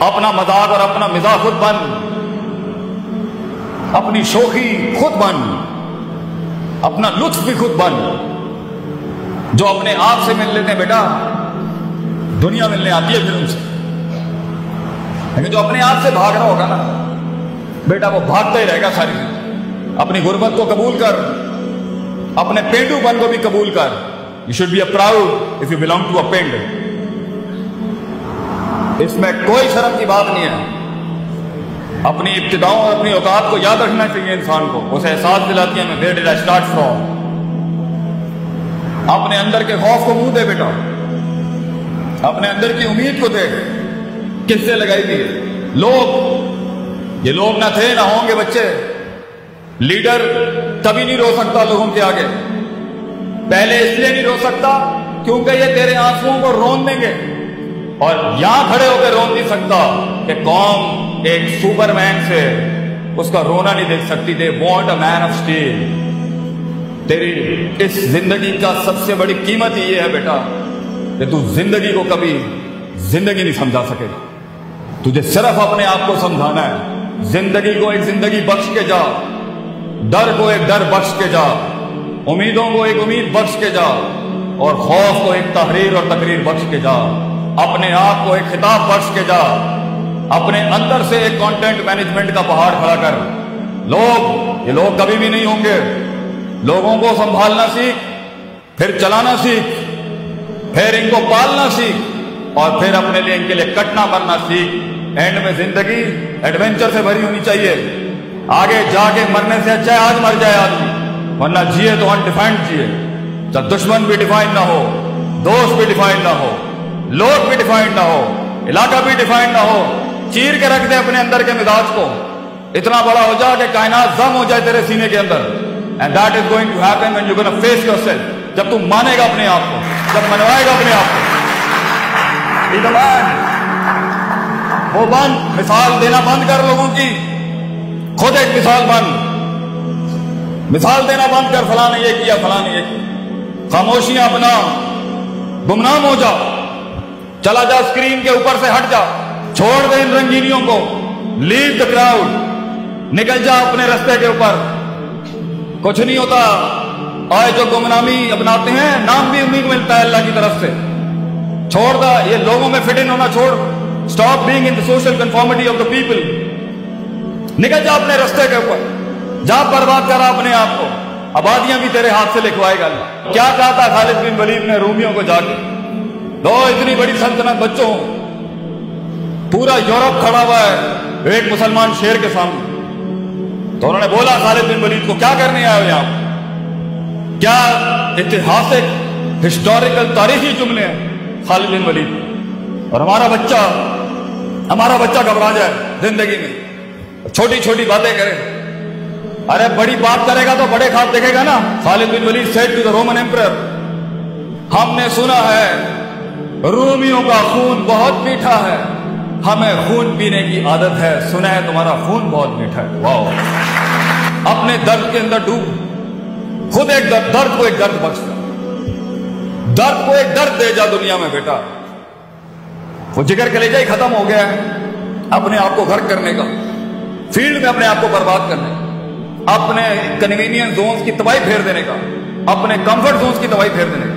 اپنا مذاق اور اپنا مزاح خود بن، اپنی شوخی خود بن، اپنا لطف بھی خود بن۔ جو اپنے آپ سے مل لیتے ہیں بیٹا، دنیا ملنے آتی ہے پھر ان سے، لیکن جو اپنے آپ سے بھاگ رہا ہوگا نا بیٹا، وہ بھاگتا ہی رہے گا ساری زندگی۔ اپنی غربت کو قبول کر، اپنے پینڈو پن کو بھی قبول کر۔ You should be proud if you belong to a پینڈ۔ اس میں کوئی شرم کی بات نہیں ہے۔ اپنی ابتداؤں اور اپنی اوقات کو یاد رکھنا چاہیے انسان کو، اسے احساس دلاتی ہے میں where did I start from۔ اپنے اندر کے خوف کو منہ دے بیٹا، اپنے اندر کی امید کو دے، کس سے لگائی گئی لوگ، یہ لوگ نہ تھے نہ ہوں گے بچے۔ لیڈر کبھی نہیں رو سکتا لوگوں کے آگے، پہلے اس لیے نہیں رو سکتا کیونکہ یہ تیرے آنسوؤں کو رون دیں گے، اور یہاں کھڑے ہو کے رون نہیں سکتا کہ قوم ایک سپر مین سے اس کا رونا نہیں دیکھ سکتی۔ They want a man of steel. تیری اس زندگی کا سب سے بڑی قیمت یہ ہے بیٹا کہ تو زندگی کو کبھی زندگی نہیں سمجھا سکے گا، تجھے صرف اپنے آپ کو سمجھانا ہے۔ زندگی کو ایک زندگی بخش کے جا، ڈر کو ایک ڈر بخش کے جا، امیدوں کو ایک امید بخش کے جا، اور خوف کو ایک تحریر اور تقریر بخش کے جا، اپنے آپ کو ایک خطاب بخش کے جا، اپنے اندر سے ایک کانٹینٹ مینجمنٹ کا پہاڑ کھڑا کر۔ یہ لوگ کبھی بھی نہیں ہوں گے۔ لوگوں کو سنبھالنا سیکھ، پھر چلانا سیکھ، پھر ان کو پالنا سیکھ، اور پھر اپنے لیے ان کے لیے کٹنا مرنا سیکھ۔ اینڈ میں زندگی ایڈونچر سے بھری ہونی چاہیے۔ آگے جا کے مرنے سے اچھا ہے آج مر جائے آدمی، ورنہ جیے تو انڈیفائنڈ جیے، جب دشمن بھی ڈیفائن نہ ہو، دوست بھی ڈیفائن نہ ہو، لوگ بھی ڈیفائن نہ ہو، علاقہ بھی ڈیفائن نہ ہو۔ چیر کے رکھ دے اپنے اندر کے مزاج کو، اتنا بڑا ہو جا کہ کائنات ضم ہو جائے تیرے سینے کے اندر۔ And that is going to happen when you gonna face yourself. جب تم مانے گا اپنے آپ کو، جب منوائے گا اپنے آپ کو۔ Be the man۔ وہ بن، مثال دینا بند کر لوگوں کی، خود ایک مثال بن۔ مثال دینا بند کر، فلاں نے یہ کیا، فلاں نے یہ کیا۔ خاموشیاں اپنا، گمنام ہو جا، چلا جا اسکرین کے اوپر سے ہٹ جا، چھوڑ دے ان رنگینیوں کو، لیو دا کراؤڈ، نکل جا اپنے رستے کے اوپر۔ کچھ نہیں ہوتا، آئے جو گمنامی اپناتے ہیں نام بھی امید ملتا ہے اللہ کی طرف سے۔ چھوڑ دا یہ لوگوں میں فٹ ان ہونا چھوڑ، stop being in the social conformity of the people. نکل جا اپنے رستے کے اوپر، جا برباد کرا اپنے آپ کو، آبادیاں بھی تیرے ہاتھ سے لکھوائے گا اللہ۔ کیا کہا تھا خالد بن ولید نے رومیوں کو جا کے، دو اتنی بڑی سلطنت بچوں، پورا یورپ کھڑا ہوا ہے ایک مسلمان شیر کے سامنے، تو انہوں نے بولا خالد بن ولید کو کیا کرنے آئے ہو یہاں؟ کیا اتہاسک ہسٹوریکل تاریخی جملے ہیں خالد بن ولید۔ اور ہمارا بچہ گھبرا جائے زندگی میں، چھوٹی چھوٹی باتیں کرے، ارے بڑی بات کرے گا تو بڑے خواب دیکھے گا نا۔ خالد بن ولید said to the Roman emperor، ہم نے سنا ہے رومیوں کا خون بہت میٹھا ہے، ہمیں خون پینے کی عادت ہے، سنا ہے تمہارا خون بہت میٹھا ہے۔ واو، اپنے درد کے اندر ڈوب، خود ایک درد کو ایک درد بخش کر، درد کو ایک درد دے جا دنیا میں بیٹا۔ وہ جگر کلیجہ ہی ختم ہو گیا ہے اپنے آپ کو غرق کرنے کا، فیلڈ میں اپنے آپ کو برباد کرنے کا، اپنے کنوینئنس زونز کی تباہی پھیر دینے کا، اپنے کمفرٹ زونز کی تباہی پھیر دینے کا،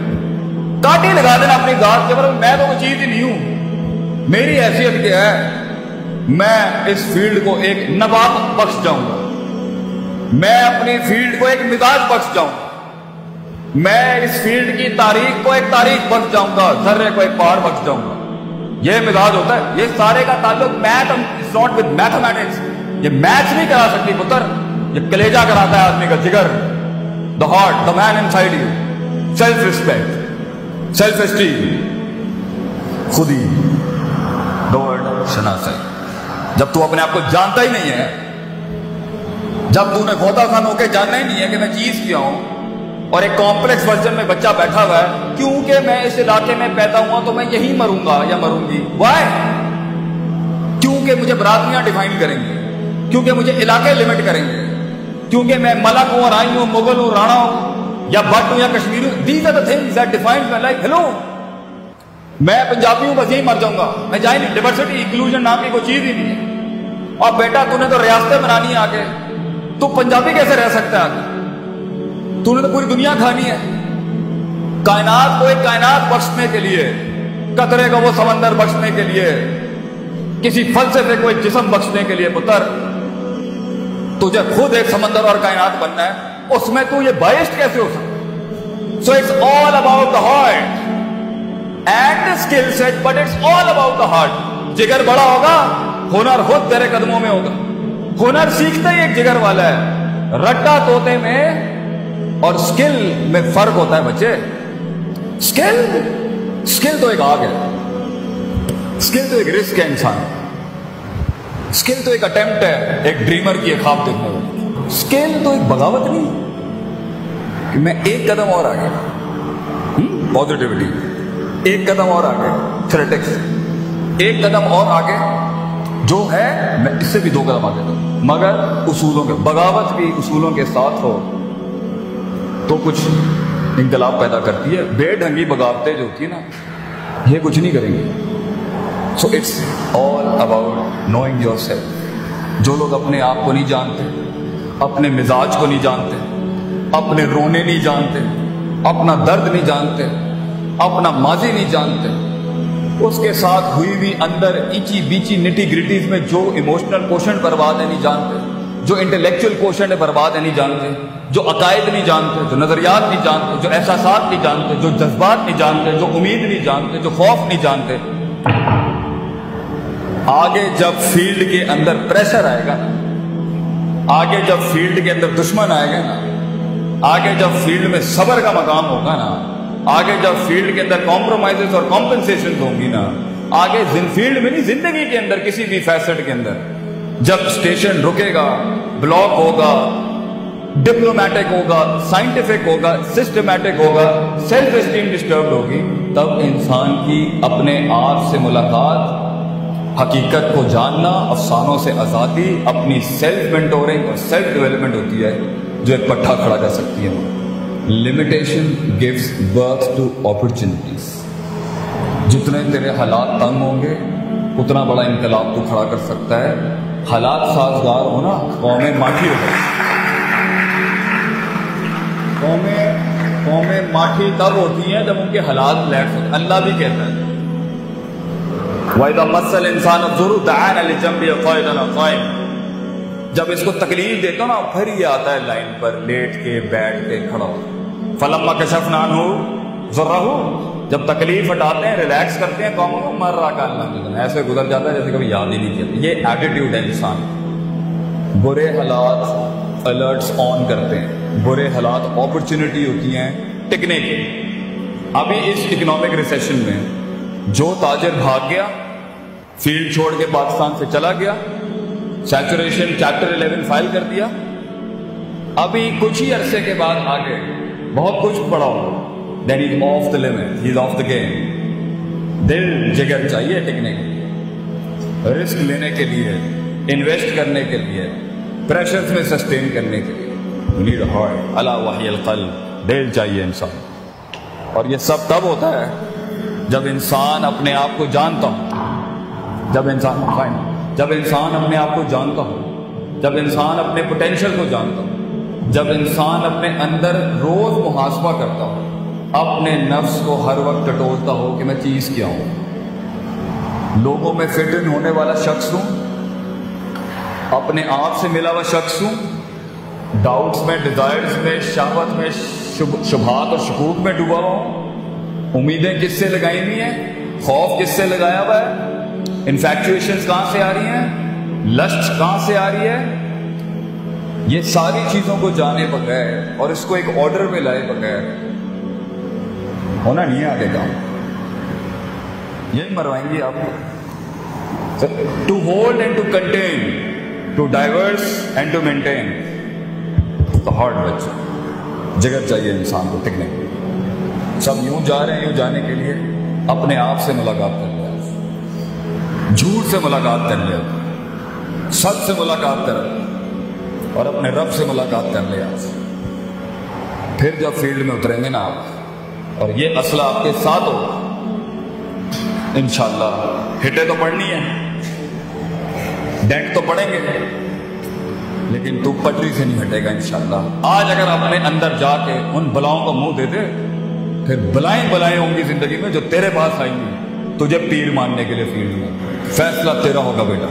کاٹی لگا دینا اپنی ذات کے اوپر۔ میں تو کوئی چیز ہی نہیں ہوں، میری حیثیت کیا ہے؟ میں اس فیلڈ کو ایک نبات بخش جاؤں گا، میں اپنی فیلڈ کو ایک مزاج بخش جاؤں گا، میں اس فیلڈ کی تاریخ کو ایک تاریخ بخش جاؤں گا، ذرے کو ایک پہاڑ بخش جاؤں گا۔ یہ مزاج ہوتا ہے۔ یہ سارے کا تعلق math is not with mathematics. یہ میتھ نہیں کرا سکتی پتر، یہ کلیجہ کراتا ہے آدمی کا، جگر، the heart, the man inside you, self respect, self esteem, خودی، ڈورڈ شناسائی۔ جب تو اپنے آپ کو جانتا ہی نہیں ہے، جب تو نے غوطہ خان ہو کے جاننا ہی نہیں ہے کہ میں چیز کیا ہوں، اور ایک کمپلیکس ورژن میں بچہ بیٹھا ہوا ہے، کیونکہ میں اس علاقے میں پیدا ہوا تو میں یہی مروں گا یا مروں گی۔ وائی؟ کیونکہ مجھے برادریاں ڈیفائن کریں گے، کیونکہ مجھے علاقے لمٹ کریں گے، کیونکہ میں ملک ہوں اور آئی ہوں، مغل ہوں، رانا ہوں، یا بٹ ہوں یا کشمیر ہوں۔ These are the things that define my life. Hello, میں پنجابی ہوں بس یہی مر جاؤں گا، میں جائیں نہیں، ڈائیورسٹی انکلوژن نام کی کوئی چیز ہی نہیں ہے۔ اور بیٹا تو نے تو ریاستیں بنانی ہے آگے، تو پنجابی کیسے رہ سکتا ہے آگے؟ تو نے تو پوری دنیا کھانی ہے۔ کائنات کو ایک کائنات بخشنے کے لیے، قطرے کو وہ سمندر بخشنے کے لیے، کسی فلسفے کو ایک جسم بخشنے کے لیے پتر تجھے خود ایک سمندر اور کائنات بننا ہے، اس میں تو یہ بائسٹ کیسے ہو سکتا؟ So it's all about the heart and the skill set, but it's all about the heart. جگر بڑا ہوگا، ہنر خود تیرے قدموں میں ہوگا۔ ہنر سیکھتا ہی ایک جگر والا ہے۔ رٹا طوطے میں اور اسکل میں فرق ہوتا ہے بچے۔ اسکل تو ایک آگ ہے، اسکل تو ایک رسک ہے انسان، اسکل تو ایک اٹیمپٹ ہے ایک ڈریمر کی ایک خواب دیکھنے والی۔ اسکل تو ایک بغاوت نہیں کہ میں ایک قدم اور آگے، پازیٹیوٹی ایک قدم اور آگے، تھریٹکس ایک قدم اور آگے، جو ہے میں اس سے بھی 2 قدم آگے دوں، مگر اصولوں کے، بغاوت بھی اصولوں کے ساتھ ہو تو کچھ انقلاب پیدا کرتی ہے۔ بے ڈھنگی بغاوتیں جو ہوتی ہیں نا، یہ کچھ نہیں کریں گے۔ So it's all about knowing yourself. جو لوگ اپنے آپ کو نہیں جانتے، اپنے مزاج کو نہیں جانتے، اپنے رونے نہیں جانتے، اپنا درد نہیں جانتے، اپنا ماضی نہیں جانتے، اس کے ساتھ ہوئی ہوئی اندر ایچی بیچی نٹی گریٹیز میں جو ایموشنل کوشن برباد ہے نہیں جانتے، جو انٹلیکچوئل کوشن ہے برباد ہے نہیں جانتے، جو عقائد نہیں جانتے، جو نظریات نہیں جانتے، جو احساسات نہیں جانتے، جو جذبات نہیں جانتے، جو امید نہیں جانتے، جو خوف نہیں جانتے، آگے جب فیلڈ کے اندر پریشر آئے گا نا، آگے جب فیلڈ کے اندر دشمن آئے گا نا، آگے جب فیلڈ میں صبر کا مقام ہوگا نا، آگے جب فیلڈ کے اندر کمپرومائزز اور کمپنسیشن ہوں گی نا، آگے فیلڈ میں نہیں، زندگی کے اندر کسی بھی فیسٹ کے اندر جب اسٹیشن رکے گا، بلاک ہوگا، ڈپلومیٹک ہوگا، سائنٹیفک ہوگا، سسٹمیٹک ہوگا، سیلف اسٹیم ڈسٹربڈ ہوگی، تب انسان کی اپنے آپ سے ملاقات، حقیقت کو جاننا، افسانوں سے آزادی، اپنی سیلف مینٹورنگ اور سیلف ڈیولپمنٹ ہوتی ہے جو ایک پٹھا کھڑا کر سکتی ہے۔ Limitation gives birth to opportunities. جتنے تیرے حالات تنگ ہوں گے اتنا بڑا انقلاب تو کھڑا کر سکتا ہے۔ حالات سازگار ہونا، قومیں ماٹھی ہو جائیں۔ قومیں ماٹھی تب ہوتی ہیں جب ان کے حالات لیٹ ہوتے ہیں۔ اللہ بھی کہتا ہے وَإِذَا مَسَّ الْإِنسَانَ الضُّرُّ دَعَانَا لِجَنبِهِ قَاعِدًا أَوْ قَائِمًا۔ جب اس کو تکلیف دیتا نا پھر یہ آتا ہے لائن پر، لیٹ کے، بیٹھ کے، کھڑا ہو۔ فَلَمَّا كَشَفْنَا عَنْهُ ضُرَّهُ، جب تکلیف ہٹاتے ہیں، ریلیکس کرتے ہیں قوموں کو، مر رہا کاللہ، ایسے گزر جاتا ہے جیسے کبھی یاد ہی نہیں کیا۔ یہ ایٹیٹیوڈ ہے انسان۔ برے حالات الرٹس آن کرتے ہیں، برے حالات اپرچونٹی ہوتی ہیں ٹکنے کی۔ ابھی اس اکنامک ریسیشن میں جو تاجر بھاگ گیا، فیلڈ چھوڑ کے پاکستان سے چلا گیا، سیچوریشن چیپٹر 11 فائل کر دیا، ابھی کچھ ہی عرصے کے بعد آگے بہت کچھ پڑا ہوگا، then he's off the limit, he's off the game۔ دل جگر چاہیے ٹکنے کے لیے، رسک لینے کے لیے، انویسٹ کرنے کے لیے، پریشرز میں سسٹین کرنے کے لیے۔ you need a heart، الا وحی القلب، دل چاہیے انسان۔ اور یہ سب تب ہوتا ہے جب انسان اپنے آپ کو جانتا ہو، جب انسان اپنے آپ کو جانتا ہو، جب انسان اپنے پوٹینشل کو جانتا ہو، جب انسان اپنے اندر روز محاسبہ کرتا ہو، اپنے نفس کو ہر وقت ٹٹولتا ہو کہ میں چیز کیا ہوں، لوگوں میں فٹ ان ہونے والا شخص ہوں، اپنے آپ سے ملا ہوا شخص ہوں، ڈاؤٹس میں، ڈیزائرز میں، شہوت میں، شبہات اور شکوک میں ڈوبا ہوں، امیدیں کس سے لگائی ہوئی ہیں، خوف کس سے لگایا ہوا ہے، انفیکچویشنز کہاں سے آ رہی ہیں، لسٹ کہاں سے آ رہی ہے۔ یہ ساری چیزوں کو جانے بغیر اور اس کو ایک آرڈر میں لائے بغیر ہونا نہیں ہے آگے کام، یہی مروائیں گی آپ کو۔ To hold and to contain, to divorce and to maintain the heart. بچہ جگر چاہیے انسان کو ٹکنے کے لیے۔ سب یوں جا رہے ہیں، یوں جانے کے لیے اپنے آپ سے ملاقات کر لیا، جھوٹ سے ملاقات کر لیا، سچ سے ملاقات کر اور اپنے رب سے ملاقات کر لیا۔ پھر جب فیلڈ میں اتریں گے نا آپ اور یہ اسلحہ آپ کے ساتھ ہوگا، انشاءاللہ ہٹے تو پڑنی ہے، ڈینٹ تو پڑیں گے، لیکن تو پٹری سے نہیں ہٹے گا انشاءاللہ۔ آج اگر اپنے اندر جا کے ان بلاؤں کو منہ دے دے، پھر بلائیں ہوں گی زندگی میں جو تیرے پاس آئیں گی تجھے پیر ماننے کے لیے فیلڈ میں، فیصلہ تیرا ہوگا بیٹا۔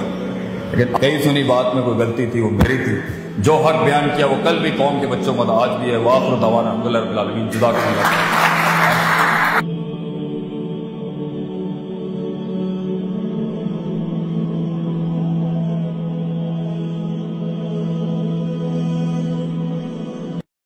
لیکن کئی سنی بات میں کوئی غلطی تھی وہ میری تھی، جو حق بیان کیا وہ کل بھی قوم کے بچوں کو آج بھی ہے۔ وآخر دعوانا الحمدللہ رب العالمین، جزاکم اللہ۔